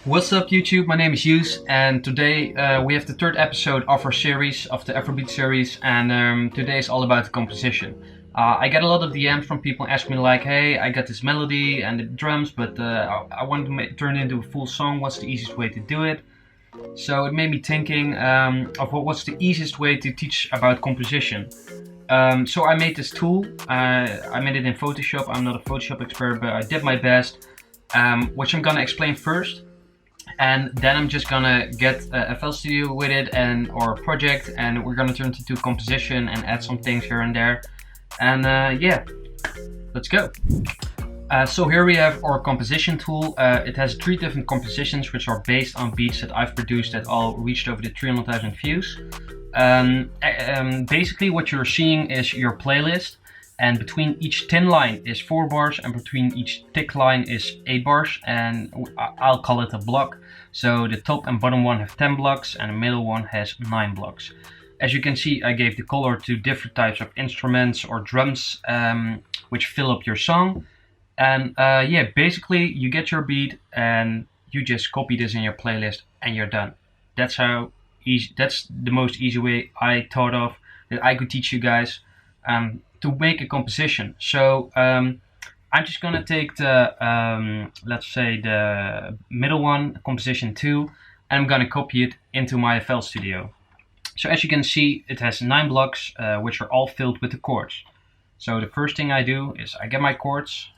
What's up YouTube, my name is Hughes and today we have the third episode of our series, of the Afrobeat series, and today is all about the composition. I get a lot of DMs from people asking me like, hey, I got this melody and the drums, but I want to turn it into a full song. What's the easiest way to do it? So it made me thinking of what's the easiest way to teach about composition. So I made this tool. I made it in Photoshop. I'm not a Photoshop expert, but I did my best, which I'm gonna explain first. And then I'm just gonna get a FL Studio with it or a project, and we're gonna turn it into composition and add some things here and there. And yeah, let's go. So here we have our composition tool. It has 3 different compositions which are based on beats that I've produced that all reached over the 300,000 views. Basically what you're seeing is your playlist, and between each thin line is 4 bars and between each thick line is 8 bars, and I'll call it a block. So the top and bottom one have 10 blocks and the middle one has 9 blocks. As you can see, I gave the color to different types of instruments or drums which fill up your song. And yeah, basically you get your beat and you just copy this in your playlist and you're done. That's how easy, that's the most easy way I thought of that I could teach you guys to make a composition. So I'm just gonna take the let's say the middle one, composition 2, and I'm gonna copy it into my FL Studio. So as you can see, it has 9 blocks which are all filled with the chords. So the first thing I do is I get my chords,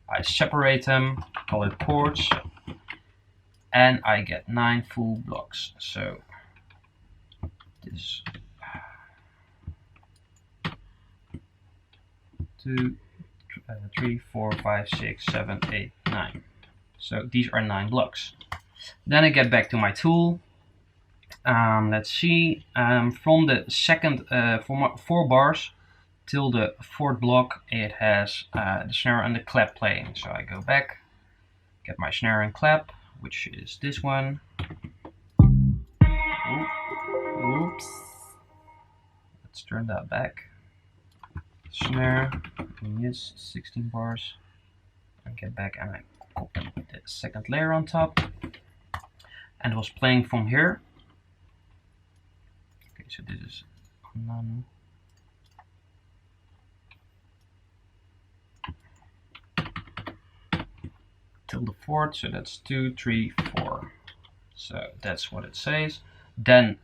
I separate them, call it chords, and I get 9 full blocks. So this 2, 3, 4, 5, 6, 7, 8, 9. So these are 9 blocks. Then I get back to my tool. Let's see, from the second 4 bars till the 4th block, it has the snare and the clap playing. So I go back, get my snare and clap, which is this one. Oops. Let's turn that back. Snare, yes, 16 bars. And get back and I copy the second layer on top. And it was playing from here. Okay, so this is none. Till the 4th, so that's 2, 3, 4. So that's what it says. Then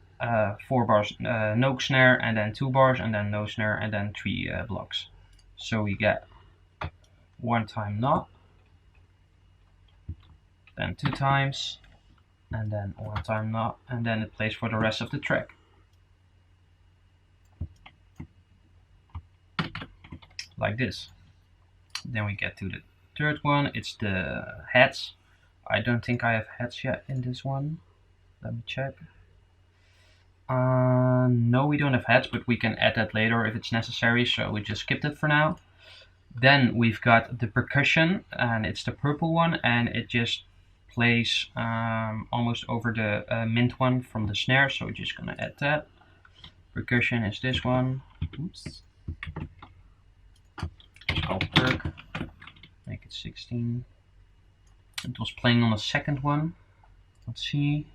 4 bars no snare, and then 2 bars, and then no snare, and then 3 blocks. So we get 1 time not, then 2 times, and then 1 time not, and then it plays for the rest of the track. Like this. Then we get to the 3rd one, it's the heads. I don't think I have heads yet in this one. Let me check. No, we don't have heads, but we can add that later if it's necessary, so we just skipped it for now. Then we've got the percussion, and it's the purple one, and it just plays almost over the mint one from the snare, so we're just gonna add that. Percussion is this one. Oops. It's called perc. Make it 16. It was playing on the 2nd one. Let's see.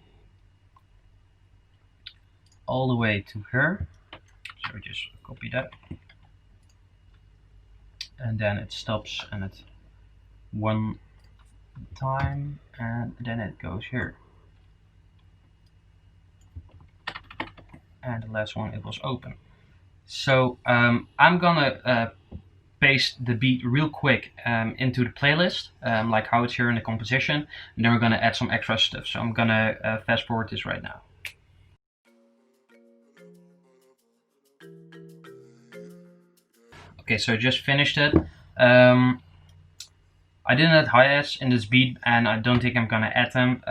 All the way to here. So just copy that. And then it stops and it 1 time, and then it goes here. And the last one, it was open. So I'm gonna paste the beat real quick into the playlist, like how it's here in the composition, and then we're gonna add some extra stuff. So I'm gonna fast forward this right now. Okay, so I just finished it. I didn't add hi-hats in this beat, and I don't think I'm gonna add them,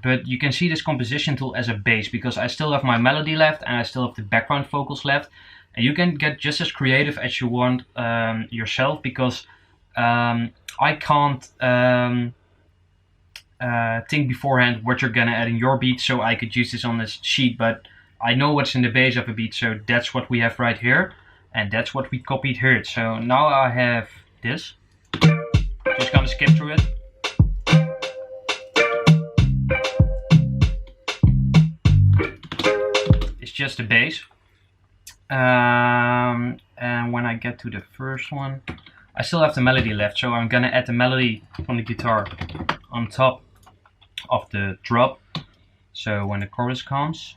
but you can see this composition tool as a base, because I still have my melody left and I still have the background vocals left. And you can get just as creative as you want yourself, because I can't think beforehand what you're gonna add in your beat, so I could use this on this sheet, but I know what's in the base of a beat, so that's what we have right here, and that's what we copied here. So now I have this. Just gonna skip through it. just the bass. And when I get to the first one, I still have the melody left, so I'm gonna add the melody from the guitar on top of the drop. So when the chorus comes,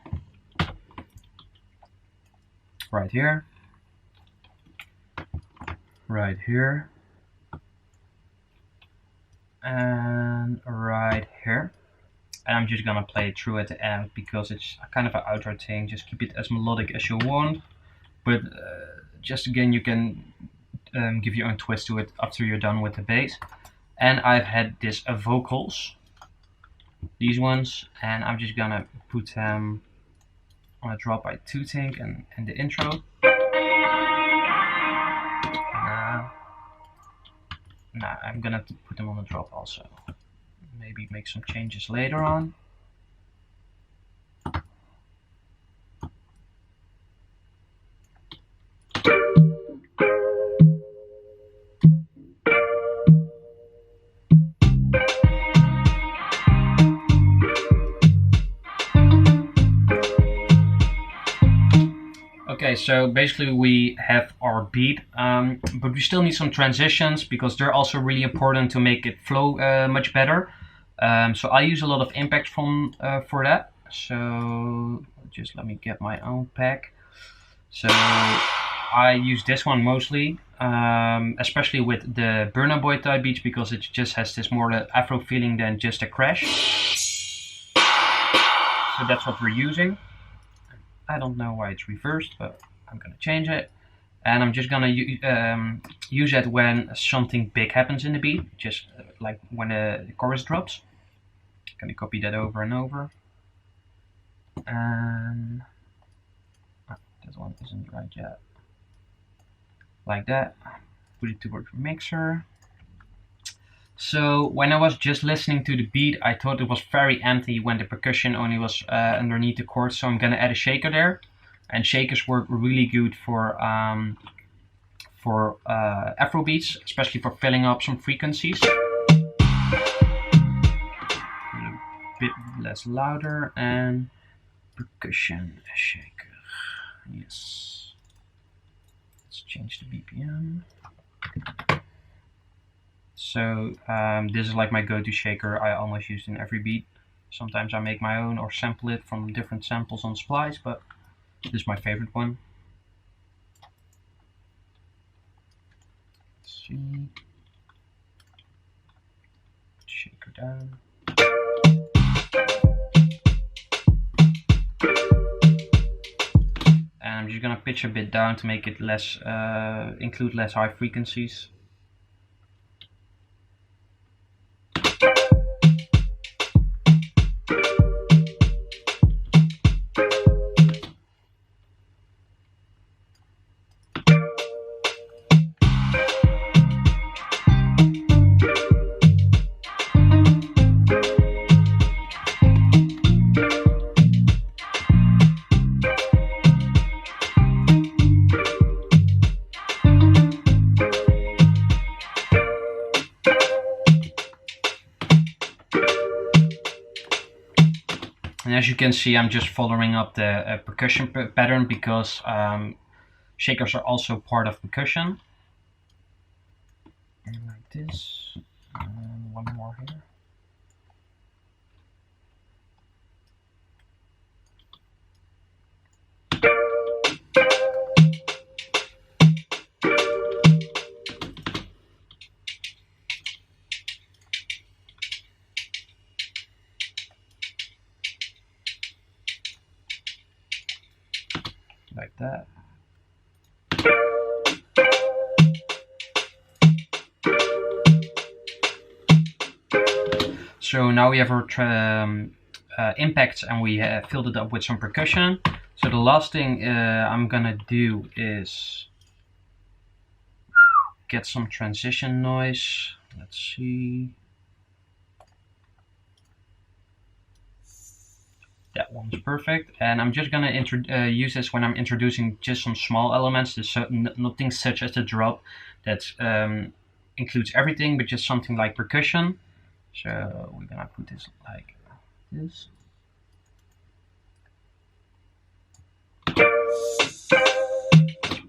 right here, right here, and right here. And I'm just gonna play it through at the end because it's kind of an outro thing. Just keep it as melodic as you want, but just again, you can give your own twist to it after you're done with the bass. And I've had this vocals, these ones, and I'm just gonna put them on a drop by 2 think and the intro. Now I'm gonna put them on the drop also. Maybe make some changes later on. Okay, so basically we have our beat, but we still need some transitions because they're also really important to make it flow much better. So I use a lot of impact from for that. So just let me get my own pack. So I use this one mostly, especially with the Burnaboy type beats because it just has this more afro feeling than just a crash. So that's what we're using. I don't know why it's reversed, but I'm gonna change it. And I'm just gonna use it when something big happens in the beat, just like when the chorus drops. Gonna copy that over and over. And this one isn't right yet. Like that. Put it towards the mixer. So when I was just listening to the beat, I thought it was very empty when the percussion only was underneath the chords. So I'm gonna add a shaker there, and shakers work really good for afro beats, especially for filling up some frequencies. A bit less louder and percussion shaker. Yes. Let's change the BPM. So this is like my go-to shaker. I almost use it in every beat. Sometimes I make my own or sample it from different samples on Splice, but this is my favorite one. Let's see. Shaker down. And I'm just gonna pitch a bit down to make it less, include less high frequencies. And as you can see, I'm just following up the percussion pattern because shakers are also part of percussion. And like this. And one more here. Like that. So now we have our impacts and we filled it up with some percussion. So the last thing I'm gonna do is get some transition noise. Let's see. That one's perfect, and I'm just gonna use this when I'm introducing just some small elements. There's nothing such as the drop that includes everything, but just something like percussion. So we're gonna put this like this.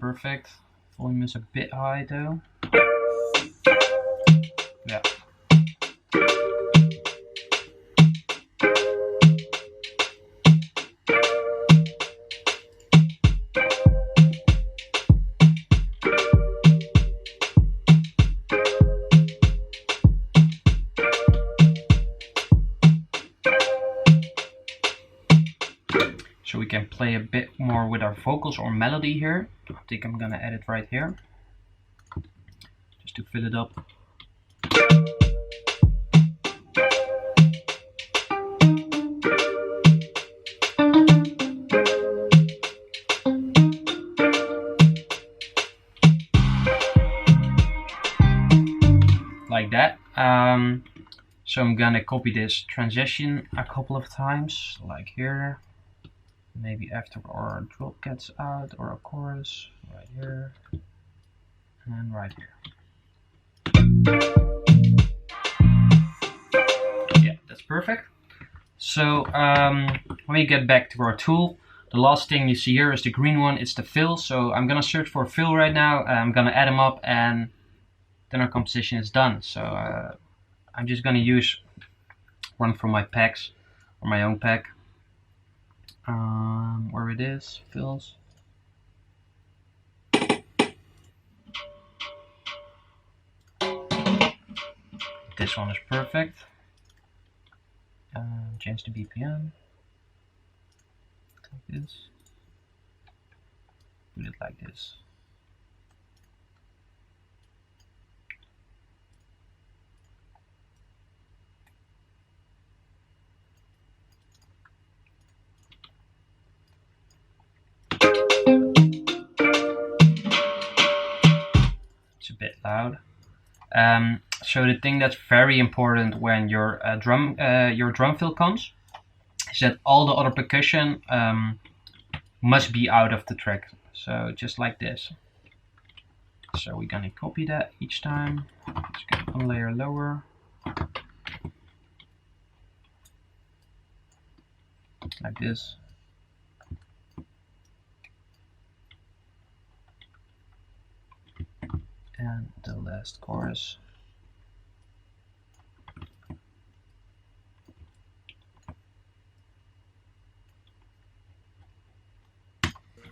perfect. Volume is a bit high though. Yeah. So we can play a bit more with our vocals or melody here. I think I'm gonna edit right here, just to fill it up. Like that. So I'm gonna copy this transition a couple of times, like here. Maybe after our drop gets out, or a chorus, right here, and right here. Yeah, that's perfect. So when we get back to our tool, the last thing you see here is the green one, it's the fill. So I'm gonna search for a fill right now, I'm gonna add them up, and then our composition is done. So I'm just gonna use one from my packs, or my own pack. Where it is, fills. This one is perfect. Change the BPM. Like this. Put it like this. It's a bit loud. So the thing that's very important when your drum fill comes is that all the other percussion must be out of the track. So just like this. So we're gonna copy that each time. Just go one layer lower. Like this. And the last chorus.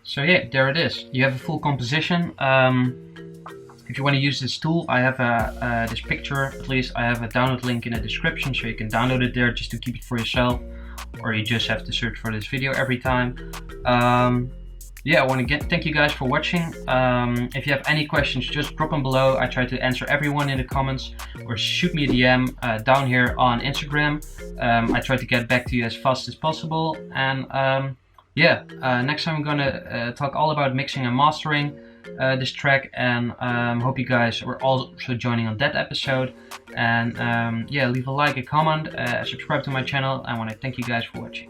So yeah, there it is. You have a full composition. If you want to use this tool, I have this picture, at least I have a download link in the description, so you can download it there just to keep it for yourself, or you just have to search for this video every time. Yeah, I want to thank you guys for watching. If you have any questions, just drop them below. I try to answer everyone in the comments, or shoot me a DM down here on Instagram. I try to get back to you as fast as possible. And yeah, next time I'm gonna talk all about mixing and mastering this track, and hope you guys are also joining on that episode. And yeah, leave a like, a comment, subscribe to my channel. I want to thank you guys for watching.